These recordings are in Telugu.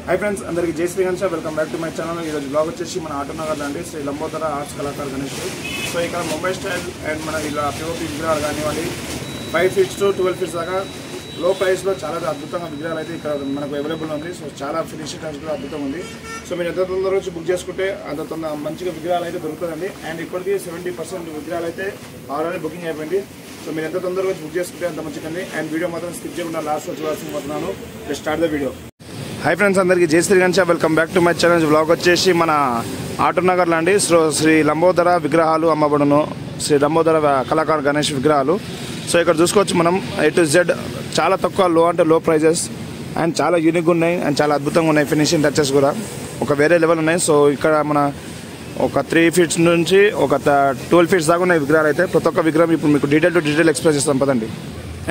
हाई फ्रेंड्स अंदर की जय Shri Ganesh welcome back to my channel blog వచ్చేసి మన ఆటోనగర్ అండి శ్రీ లంబోదర ఆర్ట్స్ కళాకారు గణేష్ సో ఇక్కడ ముంబై స్టైల్ అండ్ మన ఇలా పిఓపి విగ్రహాలు కానివ్వండి 5 ఫీట్స్ టు 12 ఫీట్స్ దాకా లో ప్రైస్లో చాలా అద్భుతంగా విగ్రహాలు అయితే ఇక్కడ మనకు అవైలబుల్ ఉంది. సో చాలా ఫినిషింగ్ టైమ్స్ కూడా అద్భుతంగా ఉంది. సో మీరు ఎంత తొందరగా వచ్చి బుక్ చేసుకుంటే అంత తొందర మంచిగా విగ్రహాలు అయితే దొరుకుతుందండి. అండ్ ఇప్పటికీ 70% విగ్రహాలు అయితే ఆల్రెడీ బుకింగ్ అయిపోయింది. సో మీరు ఎంత తొందరగా వచ్చి బుక్ చేసుకుంటే అంత మంచిగా. అండ్ వీడియో మాత్రం స్కిప్ చేయకుండా లాస్ట్ చూడాల్సి పోతున్నాను. Start the video. Hi friends अंदर की जय Shri Ganesh welcome back to my channel blog వచ్చేసి మన ఆటోనగర్ అండి శ్రీ లంబోదర విగ్రహాలు అమ్మబడును. శ్రీ లంబోదర కళాకారు గణేష్ విగ్రహాలు. సో ఇక్కడ చూసుకోవచ్చు మనం A to Z చాలా తక్కువ లో ప్రైజెస్ అండ్ చాలా యూనిక్ ఉన్నాయి అండ్ చాలా అద్భుతంగా ఉన్నాయి. ఫినిషింగ్ టచెస్ కూడా ఒక వేరే లెవెల్ ఉన్నాయి. సో ఇక్కడ మన ఒక 3 ఫీట్స్ నుంచి ఒక 12 ఫీట్స్ దాకా ఉన్నాయి విగ్రహాలు అయితే. ప్రతి ఒక్క విగ్రహం ఇప్పుడు మీకు డీటెయిల్ టు డీటెయిల్ ఎక్స్ప్రెస్ చేస్తాం పదండి.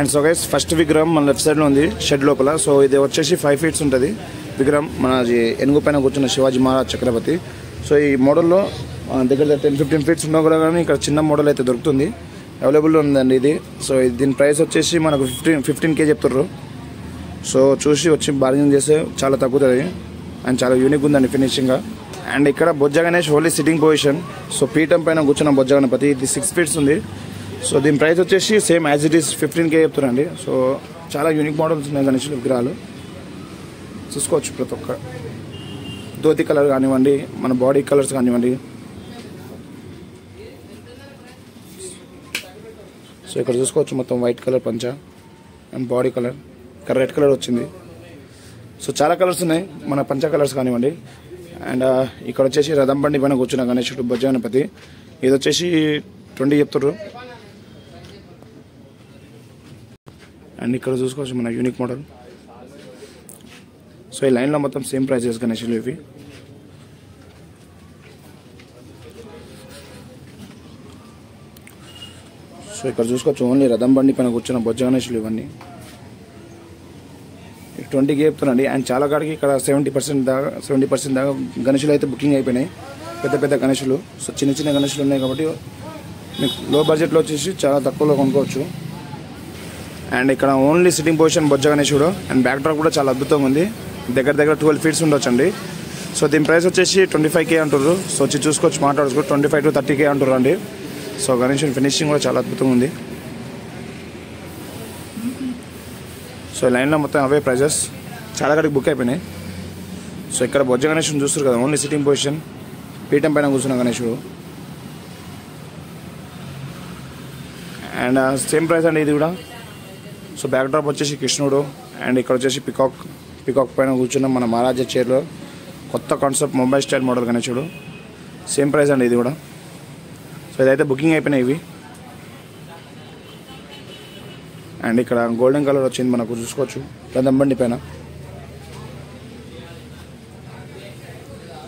అండ్ సో గైస్ ఫస్ట్ విగ్రహం మన లెఫ్ట్ సైడ్లో ఉంది షెడ్ లోపల. సో ఇది వచ్చేసి 5 ఫీట్స్ ఉంటుంది విగ్రహం. మనది ఏనుగు పైన కూర్చున్న శివాజీ మహారాజ్ చక్రవర్తి. సో ఈ మోడల్లో దగ్గర 10-15 ఫీట్స్ ఉన్నా కూడా కానీ ఇక్కడ చిన్న మోడల్ అయితే దొరుకుతుంది, అవైలబుల్ ఉందండి ఇది. సో దీని ప్రైస్ వచ్చేసి మనకు 15K చెప్తుర్రు. సో చూసి వచ్చి బార్గెనింగ్ చేస్తే చాలా తగ్గుతుంది అండ్ చాలా యూనిక్ ఉందండి ఫినిషింగ్గా. అండ్ ఇక్కడ బొజ్జ Ganesh only sitting position. So పీఠం పైన కూర్చున్న బొజ్జ గణపతి. ఇది 6 ఫీట్స్ ఉంది. సో దీని ప్రైస్ వచ్చేసి same as it is 15K చెప్తున్నారండి. సో చాలా యూనిక్ మోడల్స్ ఉన్నాయి గణేష్ విగ్రహాలు. చూసుకోవచ్చు ప్రతి ఒక్క ధోతి కలర్ కానివ్వండి, మన బాడీ కలర్స్ కానివ్వండి. సో ఇక్కడ చూసుకోవచ్చు మొత్తం వైట్ కలర్ పంచ అండ్ బాడీ కలర్, ఇక్కడ రెడ్ కలర్ వచ్చింది. సో చాలా కలర్స్ ఉన్నాయి మన పంచ కలర్స్ కానివ్వండి. అండ్ ఇక్కడ వచ్చేసి రథం బండి పైన కూర్చున్న గణేశుడు బొజ్జ గణపతి. ఇది వచ్చేసి 20 చెప్తుర్రు. అండ్ ఇక్కడ చూసుకోవచ్చు మన యూనిక్ మోడల్. సో ఈ లైన్లో మొత్తం సేమ్ ప్రైజెస్ గణేషులు ఇవి. సో ఇక్కడ చూసుకోవచ్చు ఓన్లీ రథం బండి పైన కూర్చున్న బొజ్జ గణేషులు ఇవన్నీ 20K చెప్తున్నాండి. అండ్ చాలా కాడికి ఇక్కడ 70% దాకా గణేషులు అయితే బుకింగ్ అయిపోయినాయి, పెద్ద పెద్ద గణేషులు. సో చిన్న చిన్న గణేషులు ఉన్నాయి కాబట్టి మీకు లో బడ్జెట్లో వచ్చేసి చాలా తక్కువలో కొనుక్కోవచ్చు. అండ్ ఇక్కడ ఓన్లీ సిట్టింగ్ పొజిషన్ బొజ్జ గణేశుడు. అండ్ బ్యాక్ డ్రాప్ కూడా చాలా అద్భుతంగా ఉంది, దగ్గర 12 ఫీట్స్ ఉండొచ్చండి. సో దీని ప్రైస్ వచ్చేసి 25K అంటారు. సో వచ్చి చూసుకోవచ్చు, మాట్లాడుకోవచ్చు 25 to 30K అంటారు అండి. సో గణేశుని ఫినిషింగ్ కూడా చాలా అద్భుతంగా ఉంది. సో లైన్లో మొత్తం అవే ప్రైజెస్ చాలా కాడికి బుక్ అయిపోయినాయి. సో ఇక్కడ బొజ్జ గణేశుని చూస్తారు కదా, ఓన్లీ సిట్టింగ్ పొజిషన్ పీఠం పైన కూర్చున్న గణేశుడు. అండ్ సేమ్ ప్రైస్ అండి ఇది కూడా. సో బ్యాక్ డ్రాప్ వచ్చేసి కృష్ణుడు. అండ్ ఇక్కడ వచ్చేసి పికాక్ పైన కూర్చున్న మన మహారాజా చైర్లో కొత్త కాన్సెప్ట్ ముంబై స్టైల్ మోడల్ గణేశుడు. సేమ్ ప్రైస్ అండి ఇది కూడా. సో ఇదైతే బుకింగ్ అయిపోయినాయి ఇవి. అండ్ ఇక్కడ గోల్డెన్ కలర్ వచ్చింది మనకు, చూసుకోవచ్చు రథం బండి పైన.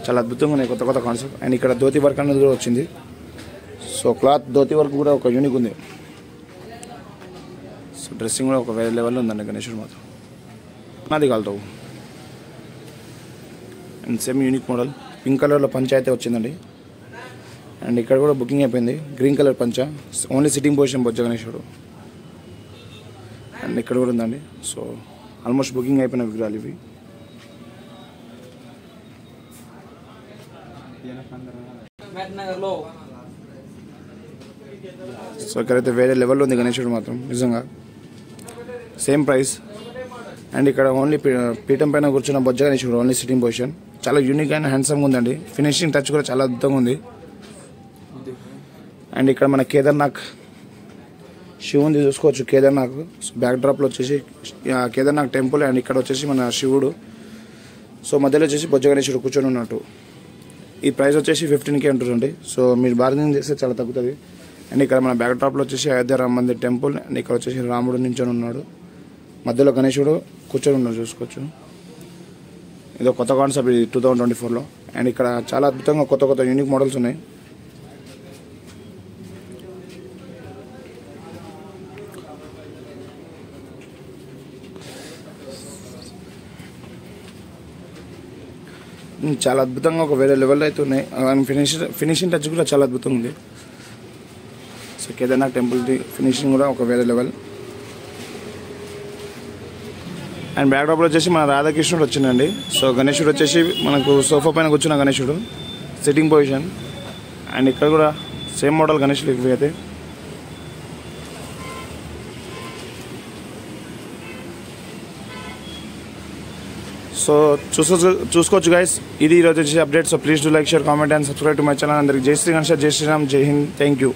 చాలా అద్భుతంగా ఉన్నాయి కొత్త కొత్త కాన్సెప్ట్. అండ్ ఇక్కడ ధోతి వర్క్ అనేది కూడా వచ్చింది. సో క్లాత్ ధోతి వర్క్ కూడా ఒక యూనిక్ ఉంది. సో డ్రెస్సింగ్ కూడా ఒక వేరే లెవెల్లో ఉందండి గణేశుడు మాత్రం. నాది కాలుతావు. And same unique model pink కలర్లో పంచ అయితే వచ్చిందండి. అండ్ ఇక్కడ కూడా బుకింగ్ అయిపోయింది, గ్రీన్ కలర్ పంచ, ఓన్లీ సిట్టింగ్ పొజిషన్ బొజ్జ గణేశుడు. అండ్ ఇక్కడ కూడా ఉందండి. సో ఆల్మోస్ట్ బుకింగ్ అయిపోయిన విగ్రహాలు ఇవి. సో ఇక్కడైతే వేరే లెవెల్లో ఉంది గణేశుడు మాత్రం నిజంగా. Same price. అండ్ ఇక్కడ ఓన్లీ పీఠం పైన కూర్చున్న బొజ్జ గణేశుడు, ఓన్లీ సిట్టింగ్ పొజిషన్. చాలా యూనిక్ అండ్ హ్యాండ్సమ్గా ఉందండి. ఫినిషింగ్ టచ్ కూడా చాలా అద్భుతంగా ఉంది. అండ్ ఇక్కడ మన కేదార్నాథ్ శివుంది చూసుకోవచ్చు, కేదార్నాథ్. బ్యాక్ డ్రాప్లో వచ్చేసి కేదార్నాథ్ టెంపుల్. అండ్ ఇక్కడ వచ్చేసి మన శివుడు. సో మధ్యలో వచ్చేసి బొజ్జ గణేశుడు కూర్చొని ఉన్నట్టు. ఈ ప్రైస్ వచ్చేసి 15K ఉంటుందండి. సో మీరు బార్గెనింగ్ చేస్తే చాలా తగ్గుతుంది. అండ్ ఇక్కడ మన బ్యాక్ డ్రాప్లో వచ్చేసి అయోధ్య రామ మందిర్ టెంపుల్. అండ్ ఇక్కడ వచ్చేసి రాముడు నించొని ఉన్నాడు, మధ్యలో గణేశుడు కూర్చొని ఉన్నాడు చూసుకోవచ్చు. ఇదో కొత్త కాన్సెప్ట్ ఇది 2024లో. అండ్ ఇక్కడ చాలా అద్భుతంగా కొత్త యూనిక్ మోడల్స్ ఉన్నాయి. చాలా అద్భుతంగా ఒక వేరే లెవెల్లో అయితే ఉన్నాయి. ఫినిషింగ్ టచ్ కూడా చాలా అద్భుతంగా ఉంది. సో కేదార్నాథ్ టెంపుల్ ఫినిషింగ్ కూడా ఒక వేరే లెవెల్. అండ్ బ్యాక్డ్రాప్లో వచ్చేసి మన రాధాకృష్ణుడు వచ్చిందండి. సో గణేశుడు వచ్చేసి మనకు సోఫా పైన కూర్చున్న గణేశుడు సిట్టింగ్ పొజిషన్. అండ్ ఇక్కడ కూడా సేమ్ మోడల్ గణేశుడు ఇవి అయితే. సో చూసుకోవచ్చు గైస్, ఇది ఈరోజు వచ్చేసి update. So please do like, share, comment and subscribe to my channel. అందరికి జై శ్రీ గణేష్, జై శ్రీరామ్, జై హింద్, థ్యాంక్ యూ.